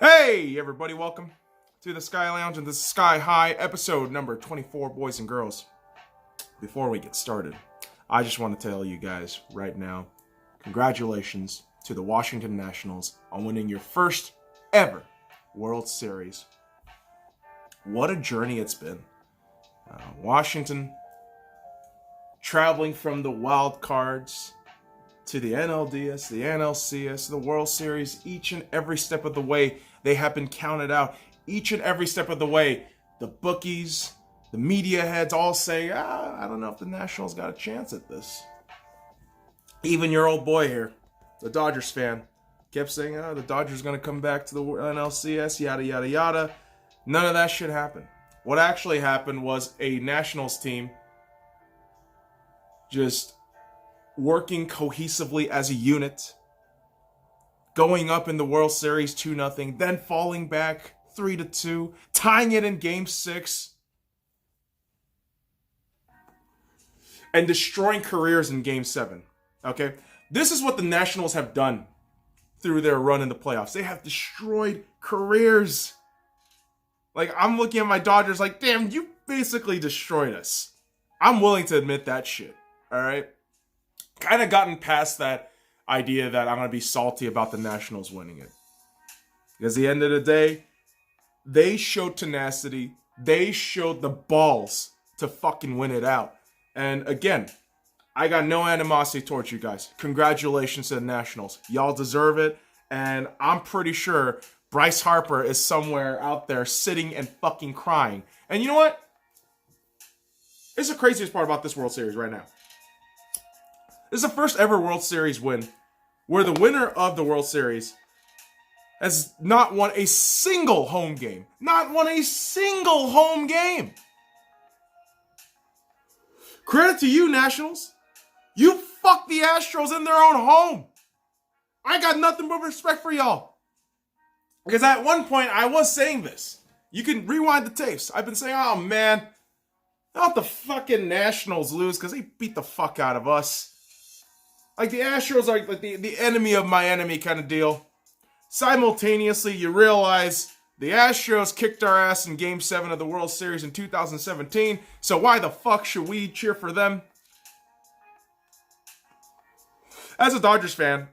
Hey, everybody, welcome to the Sky Lounge and the Sky High, episode number 24, boys and girls. Before we get started, I just want to tell you guys right now, congratulations to the Washington Nationals on winning your first ever World Series. What a journey it's been. Washington traveling from the wild cards to the NLDS, the NLCS, the World Series, each and every step of the way, they have been counted out. Each and every step of the way, the bookies, the media heads all say, I don't know if the Nationals got a chance at this. Even your old boy here, the Dodgers fan, kept saying, the Dodgers going to come back to the NLCS, yada, yada, yada. None of that shit happened. What actually happened was a Nationals team just working cohesively as a unit, going up in the World Series 2-0, then falling back 3-2, tying it in Game 6, and destroying careers in Game 7. Okay? This is what the Nationals have done through their run in the playoffs. They have destroyed careers. Like, I'm looking at my Dodgers like, damn, you basically destroyed us. I'm willing to admit that shit. All right? Kind of gotten past that idea that I'm going to be salty about the Nationals winning it. Because at the end of the day, they showed tenacity. They showed the balls to fucking win it out. And again, I got no animosity towards you guys. Congratulations to the Nationals. Y'all deserve it. And I'm pretty sure Bryce Harper is somewhere out there sitting and fucking crying. And you know what? It's the craziest part about this World Series right now. This is the first ever World Series win where the winner of the World Series has not won a single home game. Not won a single home game. Credit to you, Nationals. You fucked the Astros in their own home. I got nothing but respect for y'all. Because at one point, I was saying this. You can rewind the tapes. I've been saying, oh man, not the fucking Nationals lose because they beat the fuck out of us. Like, the Astros are like the enemy of my enemy kind of deal. Simultaneously, you realize the Astros kicked our ass in Game 7 of the World Series in 2017, so why the fuck should we cheer for them? As a Dodgers fan,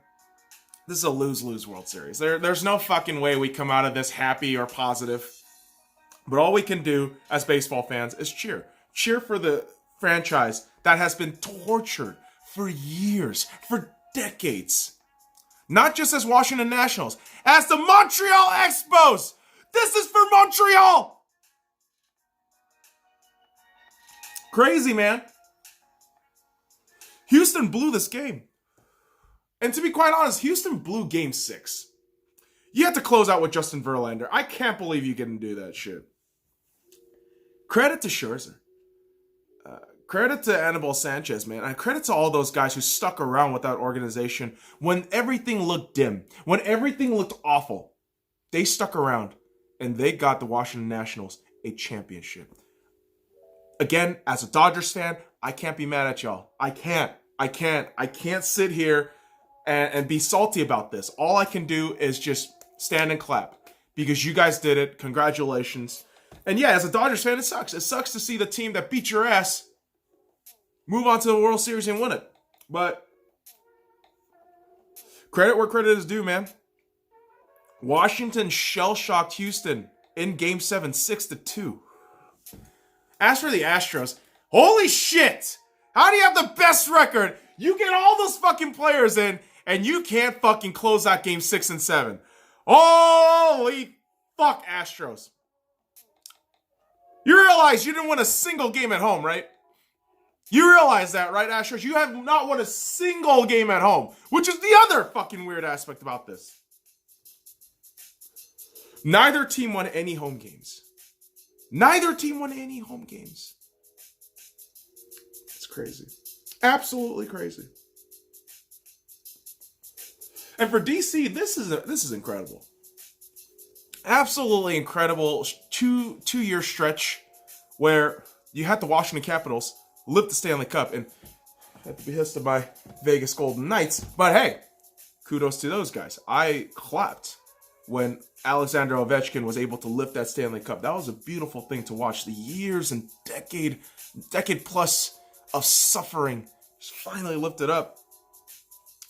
this is a lose-lose World Series. There's no fucking way we come out of this happy or positive. But all we can do as baseball fans is cheer. Cheer for the franchise that has been tortured for years, for decades. Not just as Washington Nationals, as the Montreal Expos. This is for Montreal. Crazy, man. Houston blew this game. And to be quite honest, Houston blew Game 6. You had to close out with Justin Verlander. I can't believe you didn't do that shit. Credit to Scherzer. Credit to Anibal Sanchez, man. And credit to all those guys who stuck around with that organization when everything looked dim, when everything looked awful. They stuck around, and they got the Washington Nationals a championship. Again, as a Dodgers fan, I can't be mad at y'all. I can't sit here and be salty about this. All I can do is just stand and clap because you guys did it. Congratulations. And yeah, as a Dodgers fan, it sucks. It sucks to see the team that beat your ass move on to the World Series and win it. But credit where credit is due, man. Washington shell-shocked Houston in Game 7, 6-2. As for the Astros, holy shit! How do you have the best record? You get all those fucking players in, and you can't fucking close out Game 6 and 7. Holy fuck, Astros. You realize you didn't win a single game at home, right? You realize that, right, Astros? You have not won a single game at home, which is the other fucking weird aspect about this. Neither team won any home games. Neither team won any home games. It's crazy. Absolutely crazy. And for DC, this is incredible. Absolutely incredible two-year stretch where you had the Washington Capitals lift the Stanley Cup and at the behest of my Vegas Golden Knights. But hey, kudos to those guys. I clapped when Alexander Ovechkin was able to lift that Stanley Cup. That was a beautiful thing to watch. The years and decade plus of suffering just finally lifted up.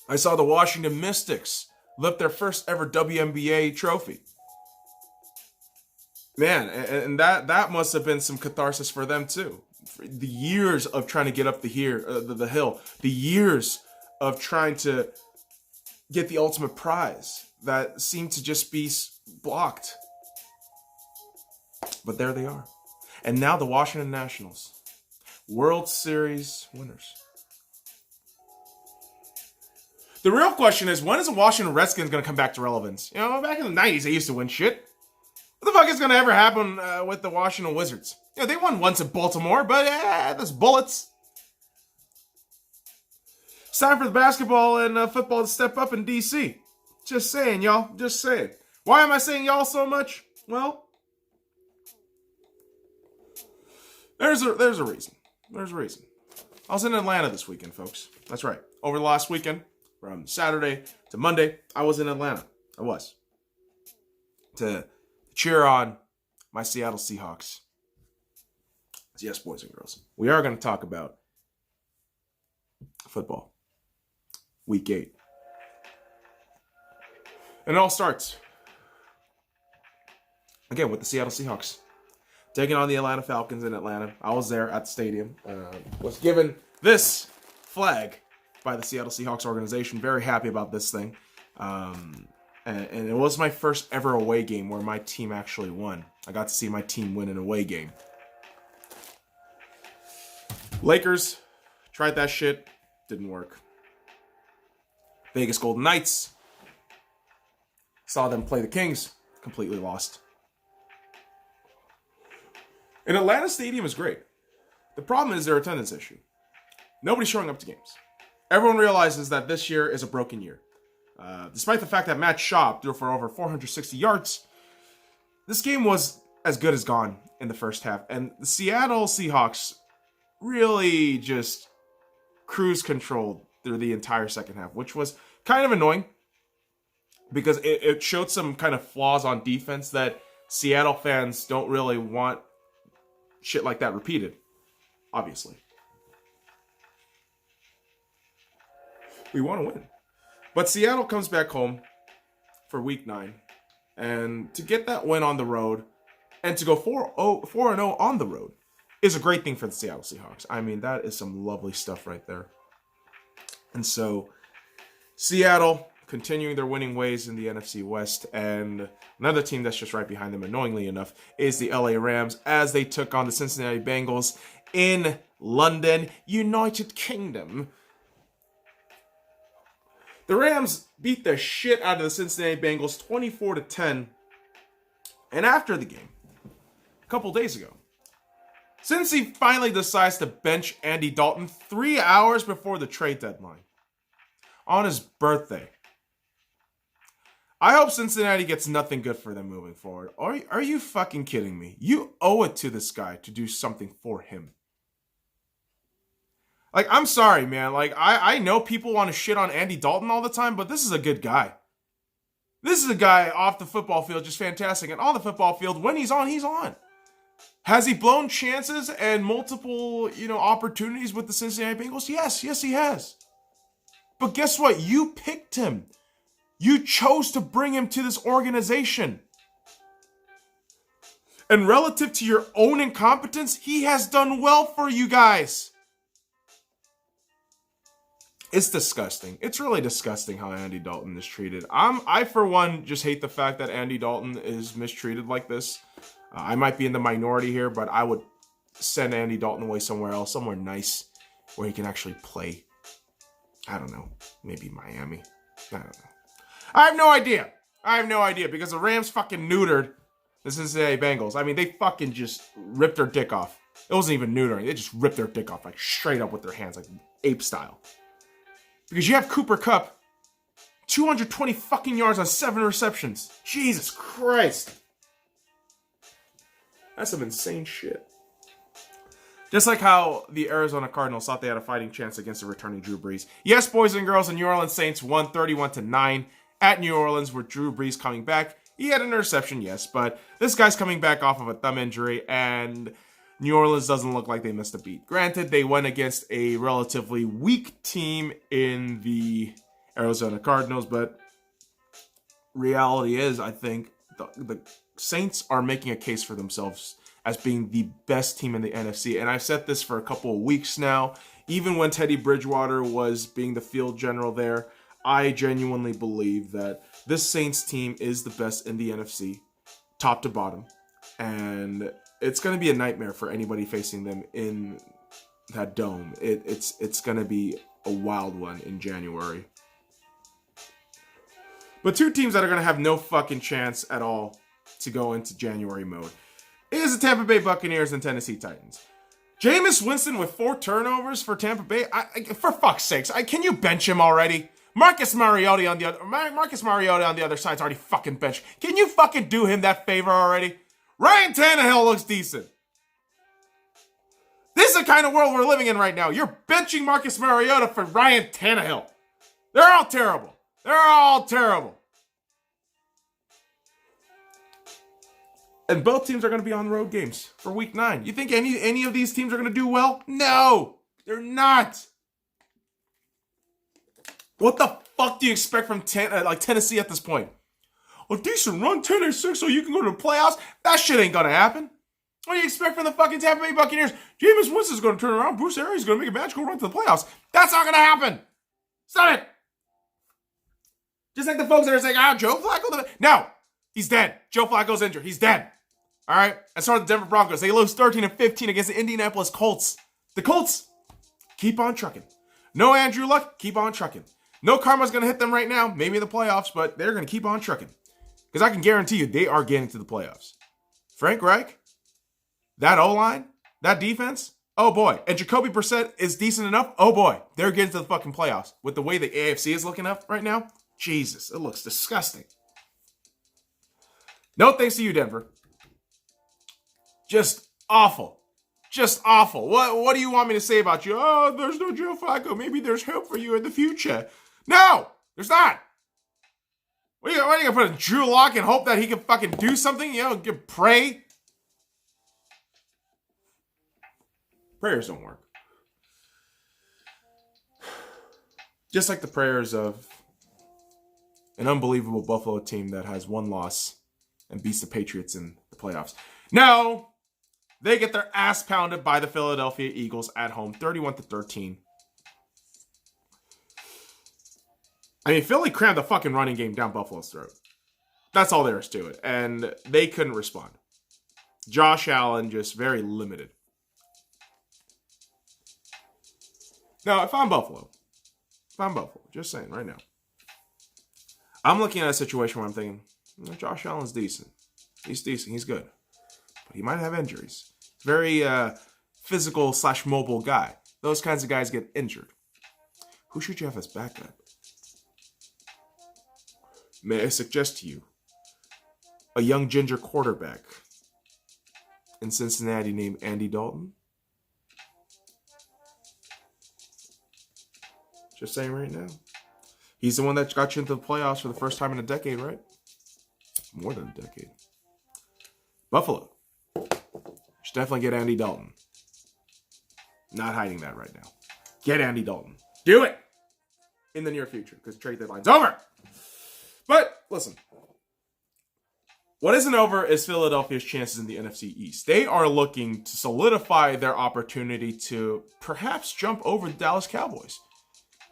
I saw the Washington Mystics lift their first ever WNBA trophy. Man, and that must have been some catharsis for them too. For the years of trying to get up the hill, the years of trying to get the ultimate prize that seemed to just be blocked. But there they are. And now the Washington Nationals, World Series winners. The real question is, when is the Washington Redskins going to come back to relevance? You know, back in the 90s, they used to win shit. What the fuck is going to ever happen with the Washington Wizards? You know, they won once in Baltimore, but there's bullets. It's time for the basketball and football to step up in D.C. Just saying, y'all. Just saying. Why am I saying y'all so much? Well, there's a reason. There's a reason. I was in Atlanta this weekend, folks. That's right. Over the last weekend, from Saturday to Monday, I was in Atlanta. I was. To cheer on my Seattle Seahawks. Yes, boys and girls. We are going to talk about football. Week 8. And it all starts, again, with the Seattle Seahawks taking on the Atlanta Falcons in Atlanta. I was there at the stadium. Was given this flag by the Seattle Seahawks organization. Very happy about this thing. And it was my first ever away game where my team actually won. I got to see my team win an away game. Lakers tried that shit. Didn't work. Vegas Golden Knights. Saw them play the Kings. Completely lost. And Atlanta Stadium is great. The problem is their attendance issue. Nobody's showing up to games. Everyone realizes that this year is a broken year. Despite the fact that Matt Schaub threw for over 460 yards, this game was as good as gone in the first half. And the Seattle Seahawks really just cruise controlled through the entire second half, which was kind of annoying because it showed some kind of flaws on defense that Seattle fans don't really want shit like that repeated, obviously. We want to win. But Seattle comes back home for week 9. And to get that win on the road and to go 4-0 on the road is a great thing for the Seattle Seahawks. I mean, that is some lovely stuff right there. And so Seattle continuing their winning ways in the NFC West, and another team that's just right behind them, annoyingly enough, is the LA Rams as they took on the Cincinnati Bengals in London, United Kingdom. The Rams beat the shit out of the Cincinnati Bengals 24-10. And after the game, a couple days ago, Cincy finally decides to bench Andy Dalton 3 hours before the trade deadline on his birthday. I hope Cincinnati gets nothing good for them moving forward. Are you fucking kidding me? You owe it to this guy to do something for him. Like, I'm sorry, man. Like, I know people want to shit on Andy Dalton all the time, but this is a good guy. This is a guy off the football field just fantastic. And on the football field, when he's on, he's on. Has he blown chances and multiple, opportunities with the Cincinnati Bengals? Yes, he has. But guess what? You picked him. You chose to bring him to this organization. And relative to your own incompetence, he has done well for you guys. It's disgusting. It's really disgusting how Andy Dalton is treated. I, for one, just hate the fact that Andy Dalton is mistreated like this. I might be in the minority here, but I would send Andy Dalton away somewhere else, somewhere nice, where he can actually play. I don't know. Maybe Miami. I don't know. I have no idea because the Rams fucking neutered the Cincinnati Bengals. I mean, they fucking just ripped their dick off. It wasn't even neutering. They just ripped their dick off, like straight up with their hands, like ape style. Because you have Cooper Kupp, 220 fucking yards on 7 receptions. Jesus Christ. That's some insane shit. Just like how the Arizona Cardinals thought they had a fighting chance against the returning Drew Brees. Yes, boys and girls, the New Orleans Saints won 31-9 at New Orleans with Drew Brees coming back He had an interception, yes, but this guy's coming back off of a thumb injury, and New Orleans doesn't look like they missed a beat. Granted, they went against a relatively weak team in the Arizona Cardinals, but reality is, I think, the Saints are making a case for themselves as being the best team in the NFC, and I've said this for a couple of weeks now. Even when Teddy Bridgewater was being the field general there, I genuinely believe that this Saints team is the best in the NFC, top to bottom. And it's going to be a nightmare for anybody facing them in that dome. It's going to be a wild one in January. But two teams that are going to have no fucking chance at all to go into January mode is the Tampa Bay Buccaneers and Tennessee Titans. Jameis Winston with 4 turnovers for Tampa Bay. For fuck's sakes, can you bench him already? Marcus Mariota on the other side's already fucking benched. Can you fucking do him that favor already? Ryan Tannehill looks decent. This is the kind of world we're living in right now. You're benching Marcus Mariota for Ryan Tannehill. They're all terrible. They're all terrible. And both teams are going to be on road games for week 9. You think any of these teams are going to do well? No, they're not. What the fuck do you expect from Tennessee at this point? A decent run, 10-6, so you can go to the playoffs? That shit ain't going to happen. What do you expect from the fucking Tampa Bay Buccaneers? Jameis Winston's going to turn around. Bruce Arians is going to make a magical run to the playoffs. That's not going to happen. Stop it. Just like the folks that are saying, Joe Flacco. No, he's dead. Joe Flacco's injured. He's dead. All right? And so are the Denver Broncos. They lose 13-15 against the Indianapolis Colts. The Colts, keep on trucking. No Andrew Luck, keep on trucking. No karma's going to hit them right now, maybe in the playoffs, but they're going to keep on trucking. Because I can guarantee you they are getting to the playoffs. Frank Reich, that O-line, that defense, oh boy. And Jacoby Brissett is decent enough, oh boy. They're getting to the fucking playoffs. With the way the AFC is looking up right now, Jesus, it looks disgusting. No thanks to you, Denver. Just awful. Just awful. What do you want me to say about you? Oh, there's no Joe Flacco. Maybe there's hope for you in the future. No, there's not. What are you going to put a Drew Lock and hope that he can fucking do something? You know, pray? Prayers don't work. Just like the prayers of an unbelievable Buffalo team that has 1 loss and beats the Patriots in the playoffs. No, they get their ass pounded by the Philadelphia Eagles at home, 31-13. I mean, Philly crammed the fucking running game down Buffalo's throat. That's all there is to it. And they couldn't respond. Josh Allen just very limited. Now, if I'm Buffalo, just saying right now, I'm looking at a situation where I'm thinking, Josh Allen's decent. He's decent. He's good. But he might have injuries. Very physical / mobile guy. Those kinds of guys get injured. Who should you have as backup? May I suggest to you a young ginger quarterback in Cincinnati named Andy Dalton? Just saying right now. He's the one that got you into the playoffs for the first time in a decade, right? More than a decade. Buffalo. Should definitely get Andy Dalton. Not hiding that right now. Get Andy Dalton. Do it! In the near future, because trade deadline's over. But, listen. What isn't over is Philadelphia's chances in the NFC East. They are looking to solidify their opportunity to perhaps jump over the Dallas Cowboys.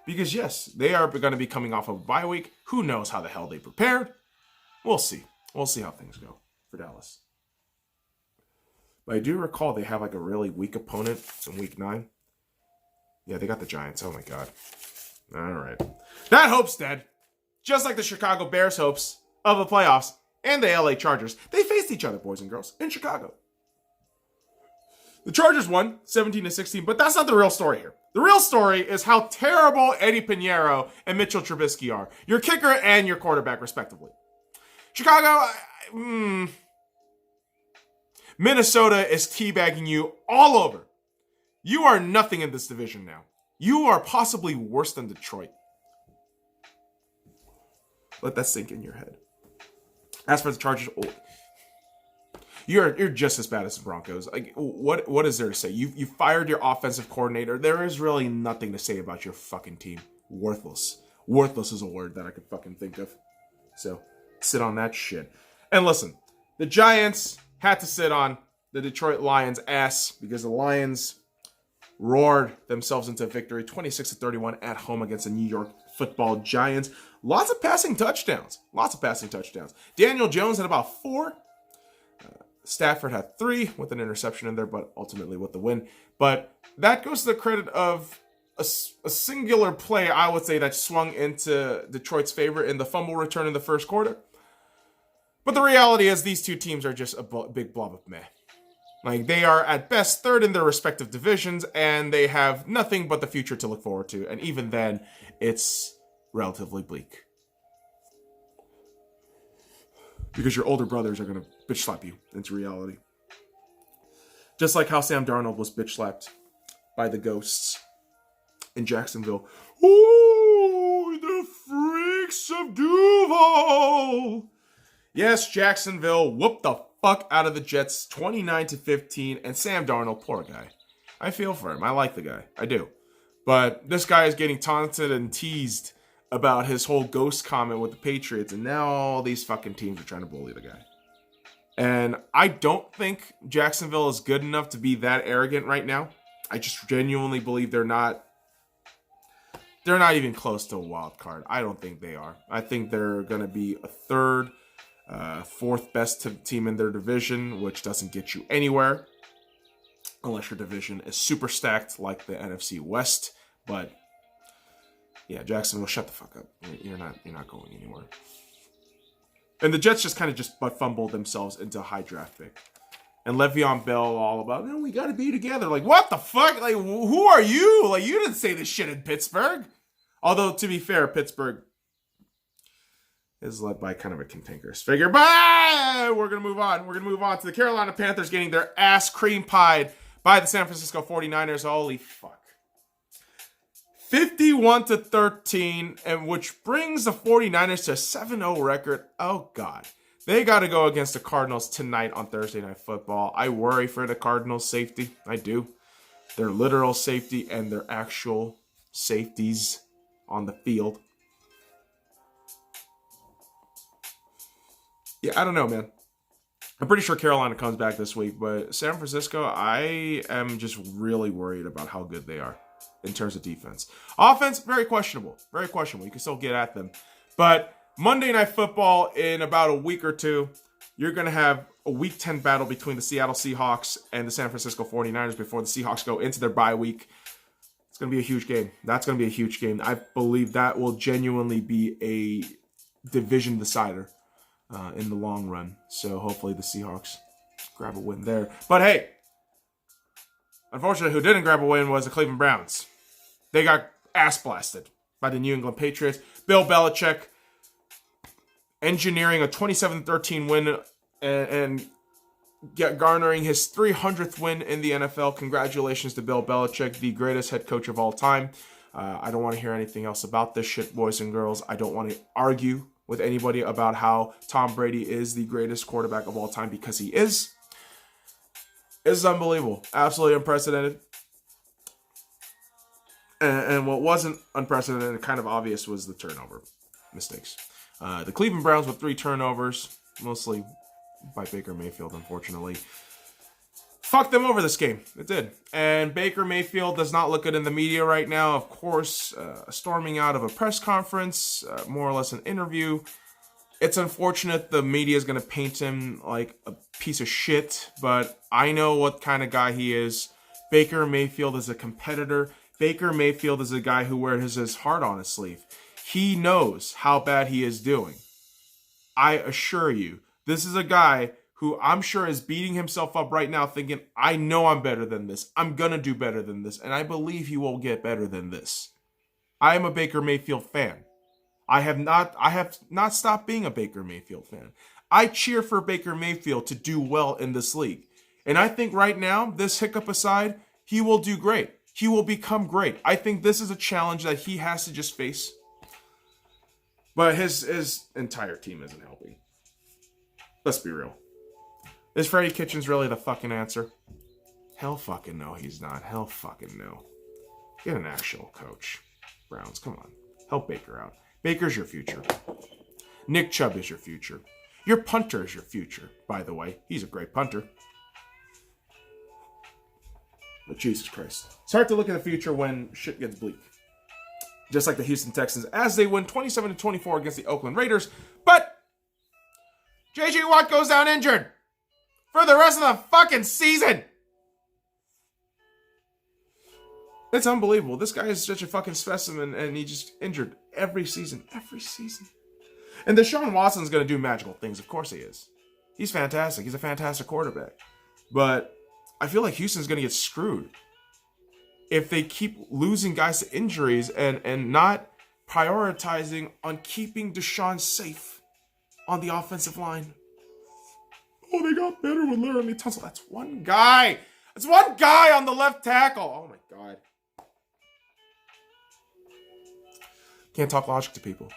Because, yes, they are going to be coming off of a bye week. Who knows how the hell they prepared? We'll see. We'll see how things go for Dallas. But I do recall they have like a really weak opponent in week 9. Yeah, they got the Giants. Oh, my God. All right. That hope's dead. Just like the Chicago Bears' hopes of the playoffs and the LA Chargers. They faced each other, boys and girls, in Chicago. The Chargers won 17-16, but that's not the real story here. The real story is how terrible Eddie Pinheiro and Mitchell Trubisky are. Your kicker and your quarterback, respectively. Chicago, Minnesota is teabagging you all over. You are nothing in this division now. You are possibly worse than Detroit. Let that sink in your head. As for the Chargers, you're just as bad as the Broncos. Like, what is there to say? You fired your offensive coordinator. There is really nothing to say about your fucking team. Worthless. Worthless is a word that I could fucking think of. So, sit on that shit. And listen, the Giants had to sit on the Detroit Lions' ass because the Lions roared themselves into victory, 26-31 at home against the New York Football Giants. Lots of passing touchdowns. Daniel Jones had about 4. Stafford had 3 with an interception in there, but ultimately with the win. But that goes to the credit of a singular play, I would say, that swung into Detroit's favor in the fumble return in the first quarter. But the reality is these two teams are just a big blob of meh. Like, they are at best third in their respective divisions, and they have nothing but the future to look forward to. And even then, it's relatively bleak. Because your older brothers are going to bitch slap you into reality. Just like how Sam Darnold was bitch slapped by the Ghosts in Jacksonville. Ooh, the freaks of Duval! Yes, Jacksonville whooped the fuck out of the Jets 29-15, and Sam Darnold, poor guy. I feel for him. I like the guy. I do. But this guy is getting taunted and teased about his whole ghost comment with the Patriots, and now all these fucking teams are trying to bully the guy. And I don't think Jacksonville is good enough to be that arrogant right now. I just genuinely believe they're not even close to a wild card. I don't think they are. I think they're going to be a third, fourth best team in their division, which doesn't get you anywhere unless your division is super stacked like the NFC West. But yeah, Jacksonville, shut the fuck up. You're not going anywhere. And the Jets just kind of butt fumbled themselves into a high draft pick. And Le'Veon Bell all about, no, we got to be together. Like, what the fuck? Like, who are you? Like, you didn't say this shit in Pittsburgh. Although, to be fair, Pittsburgh is led by kind of a cantankerous figure. But we're going to move on. We're going to move on to the Carolina Panthers getting their ass cream pied by the San Francisco 49ers. Holy fuck. 51-13, and which brings the 49ers to a 7-0 record. Oh, God. They got to go against the Cardinals tonight on Thursday Night Football. I worry for the Cardinals' safety. I do. Their literal safety and their actual safeties on the field. Yeah, I don't know, man. I'm pretty sure Carolina comes back this week, but San Francisco, I am just really worried about how good they are in terms of defense. Offense, very questionable. Very questionable. You can still get at them. But Monday Night Football, in about a week or two, you're going to have a Week 10 battle between the Seattle Seahawks and the San Francisco 49ers before the Seahawks go into their bye week. It's going to be a huge game. That's going to be a huge game. I believe that will genuinely be a division decider in the long run. So hopefully the Seahawks grab a win there. But hey, unfortunately, who didn't grab a win was the Cleveland Browns. They got ass blasted by the New England Patriots. Bill Belichick engineering a 27-13 win and garnering his 300th win in the NFL. Congratulations to Bill Belichick, the greatest head coach of all time. I don't want to hear anything else about this shit, boys and girls. I don't want to argue with anybody about how Tom Brady is the greatest quarterback of all time, because he is. It's unbelievable. Absolutely unprecedented. And what wasn't unprecedented and kind of obvious was the turnover mistakes. The Cleveland Browns with 3 turnovers, mostly by Baker Mayfield, unfortunately, fucked them over this game. It did. And Baker Mayfield does not look good in the media right now. Of course, storming out of a press conference, more or less an interview. It's unfortunate the media is going to paint him like a piece of shit, but I know what kind of guy he is. Baker Mayfield is a competitor. Baker Mayfield is a guy who wears his heart on his sleeve. He knows how bad he is doing. I assure you, this is a guy who I'm sure is beating himself up right now thinking, I know I'm better than this. I'm going to do better than this. And I believe he will get better than this. I am a Baker Mayfield fan. I have not stopped being a Baker Mayfield fan. I cheer for Baker Mayfield to do well in this league. And I think right now, this hiccup aside, he will do great. He will become great. I think this is a challenge that he has to just face. But his entire team isn't helping. Let's be real. Is Freddie Kitchens really the fucking answer? Hell fucking no, he's not. Hell fucking no. Get an actual coach. Browns, come on. Help Baker out. Baker's your future. Nick Chubb is your future. Your punter is your future, by the way. He's a great punter. But Jesus Christ. It's hard to look at the future when shit gets bleak. Just like the Houston Texans, as they win 27-24 against the Oakland Raiders. But J.J. Watt goes down injured for the rest of the fucking season. It's unbelievable. This guy is such a fucking specimen, and he just injured every season. Every season. And Deshaun Watson's going to do magical things. Of course he is. He's fantastic. He's a fantastic quarterback. But I feel like Houston's going to get screwed if they keep losing guys to injuries and not prioritizing on keeping Deshaun safe on the offensive line. Oh, they got better with Laramie Tunsil. That's one guy. That's one guy on the left tackle. Oh, my God. Can't talk logic to people.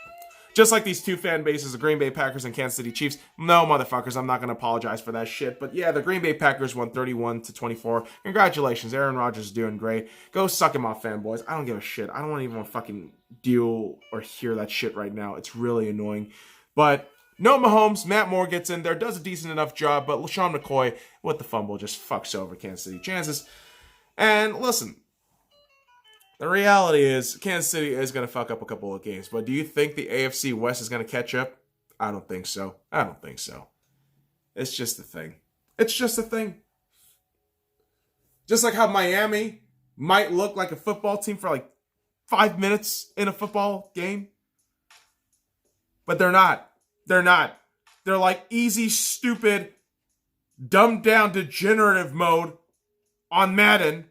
Just like these two fan bases, the Green Bay Packers and Kansas City Chiefs. No, motherfuckers, I'm not going to apologize for that shit. But yeah, the Green Bay Packers won 31-24. Congratulations, Aaron Rodgers is doing great. Go suck him off, fanboys. I don't give a shit. I don't even want to fucking deal or hear that shit right now. It's really annoying. But no Mahomes, Matt Moore gets in there, does a decent enough job. But LaShawn McCoy, with the fumble, just fucks over Kansas City chances. And listen. The reality is, Kansas City is going to fuck up a couple of games. But do you think the AFC West is going to catch up? I don't think so. I don't think so. It's just a thing. It's just a thing. Just like how Miami might look like a football team for like 5 minutes in a football game. But they're not. They're not. They're like easy, stupid, dumbed down, degenerative mode on Madden.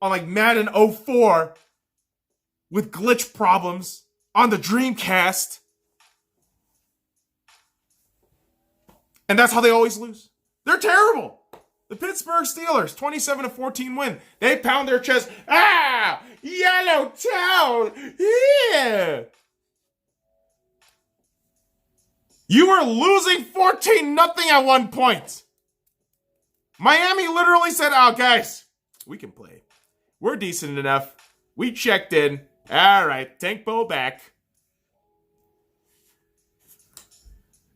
On like Madden 04 with glitch problems on the Dreamcast. And that's how they always lose. They're terrible. The Pittsburgh Steelers, 27-14 win. They pound their chest. Ah! Yellow town! Yeah! You were losing 14-0 at one point. Miami literally said, oh, guys, we can play. We're decent enough. We checked in. All right, tank Bo back.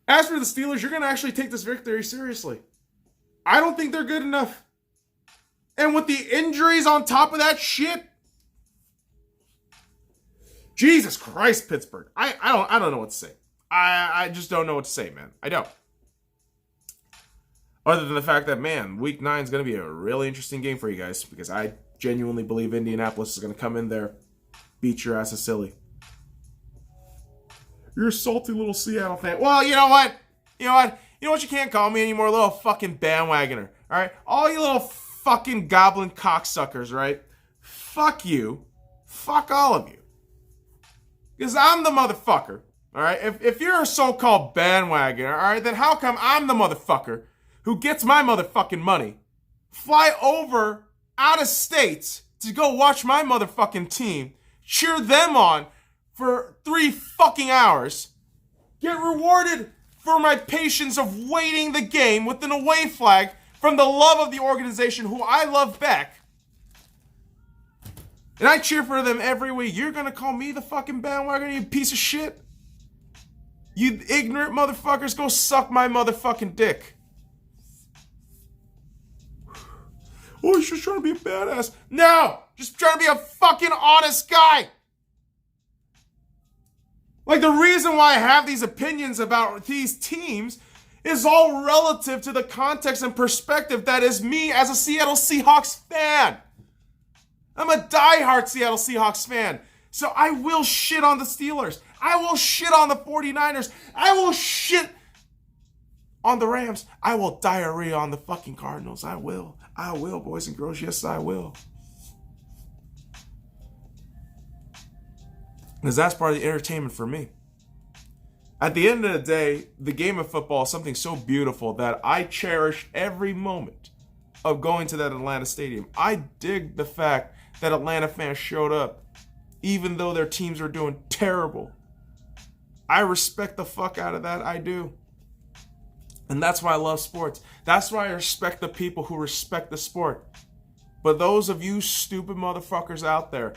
As for the Steelers, you're going to actually take this victory seriously. I don't think they're good enough. And with the injuries on top of that shit, Jesus Christ, Pittsburgh. I don't know what to say. I just don't know what to say, man. I don't. Other than the fact that, man, Week 9 is going to be a really interesting game for you guys because I genuinely believe Indianapolis is going to come in there, beat your ass silly. You're a salty little Seattle fan. Well, you know what? You know what you can't call me anymore? Little fucking bandwagoner. All right? All you little fucking goblin cocksuckers, right? Fuck you. Fuck all of you. Because I'm the motherfucker. All right? If you're a so-called bandwagoner, all right, then how come I'm the motherfucker who gets my motherfucking money, fly over out of state to go watch my motherfucking team, cheer them on for 3 fucking hours, get rewarded for my patience of waiting the game with an away flag from the love of the organization who I love back, and I cheer for them every week. You're gonna call me the fucking bandwagon, you piece of shit? You ignorant motherfuckers, go suck my motherfucking dick. Oh, he's just trying to be a badass. No! Just trying to be a fucking honest guy! Like, the reason why I have these opinions about these teams is all relative to the context and perspective that is me as a Seattle Seahawks fan. I'm a diehard Seattle Seahawks fan. So I will shit on the Steelers. I will shit on the 49ers. I will shit on the Rams. I will diarrhea on the fucking Cardinals. I will. I will, boys and girls. Yes, I will. Because that's part of the entertainment for me. At the end of the day, the game of football is something so beautiful that I cherish every moment of going to that Atlanta stadium. I dig the fact that Atlanta fans showed up, even though their teams are doing terrible. I respect the fuck out of that. I do. And that's why I love sports. That's why I respect the people who respect the sport. But those of you stupid motherfuckers out there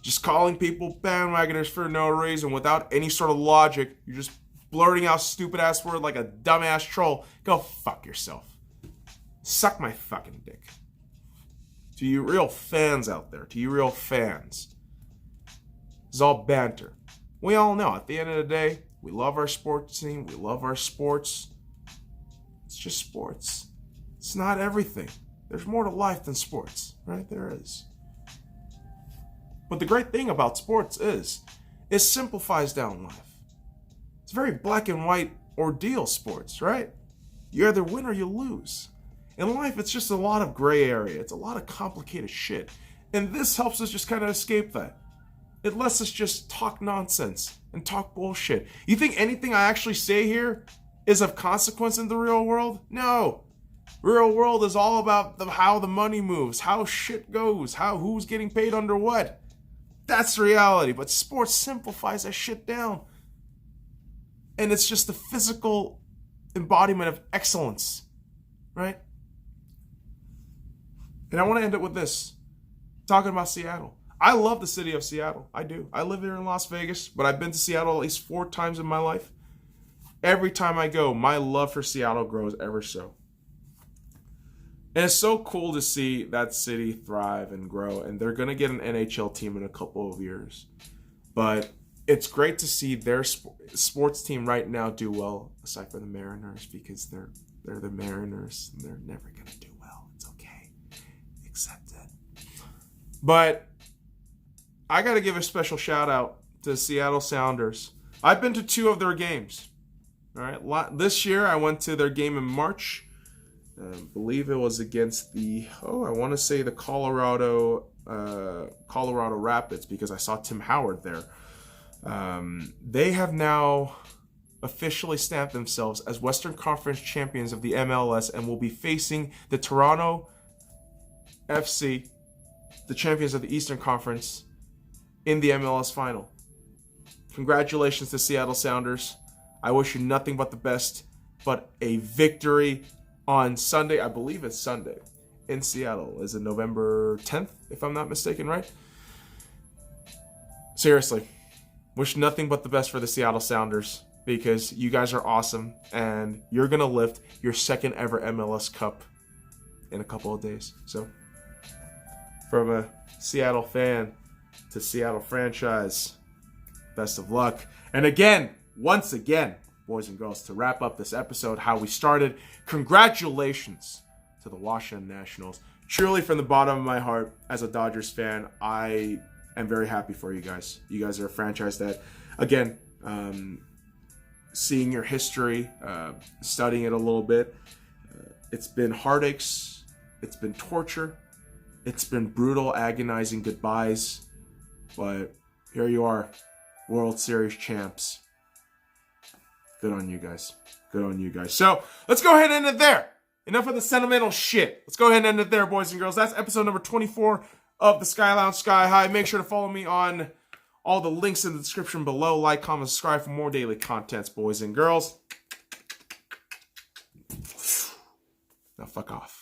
just calling people bandwagoners for no reason without any sort of logic, you're just blurting out stupid ass word like a dumbass troll. Go fuck yourself. Suck my fucking dick. To you real fans out there, to you real fans, it's all banter. We all know at the end of the day, we love our sports team, we love our sports. It's just sports. It's not everything. There's more to life than sports, right? There is. But the great thing about sports is, it simplifies down life. It's a very black and white ordeal, sports, right? You either win or you lose. In life, it's just a lot of gray area. It's a lot of complicated shit. And this helps us just kind of escape that. It lets us just talk nonsense and talk bullshit. You think anything I actually say here is of consequence in the real world? No. Real world is all about how the money moves, how shit goes, who's getting paid under what. That's reality. But sports simplifies that shit down. And it's just the physical embodiment of excellence, right? And I want to end it with this. Talking about Seattle. I love the city of Seattle. I do. I live here in Las Vegas, but I've been to Seattle at least 4 times in my life. Every time I go, my love for Seattle grows ever so. And it's so cool to see that city thrive and grow. And they're going to get an NHL team in a couple of years. But it's great to see their sports team right now do well, aside from the Mariners, because they're the Mariners and they're never going to do well. It's okay. Accept it. But I got to give a special shout out to Seattle Sounders. I've been to 2 of their games. All right. This year I went to their game in March. I believe it was against the Colorado Rapids, because I saw Tim Howard there. They have now officially stamped themselves as Western Conference champions of the MLS and will be facing the Toronto FC, the champions of the Eastern Conference, in the MLS final. Congratulations to Seattle Sounders. I wish you nothing but the best, but a victory on Sunday. I believe it's Sunday in Seattle. Is it November 10th, if I'm not mistaken, right? Seriously, wish nothing but the best for the Seattle Sounders, because you guys are awesome and you're going to lift your 2nd ever MLS Cup in a couple of days. So, from a Seattle fan to Seattle franchise, best of luck. And again, once again, boys and girls, to wrap up this episode, how we started, congratulations to the Washington Nationals. Truly, from the bottom of my heart, as a Dodgers fan, I am very happy for you guys. You guys are a franchise that, again, seeing your history, studying it a little bit, it's been heartaches, it's been torture, it's been brutal, agonizing goodbyes, but here you are, World Series champs. Good on you guys. Good on you guys. So, let's go ahead and end it there. Enough of the sentimental shit. Let's go ahead and end it there, boys and girls. That's episode number 24 of the SkyLounge Sky High. Make sure to follow me on all the links in the description below. Like, comment, subscribe for more daily contents, boys and girls. Now, fuck off.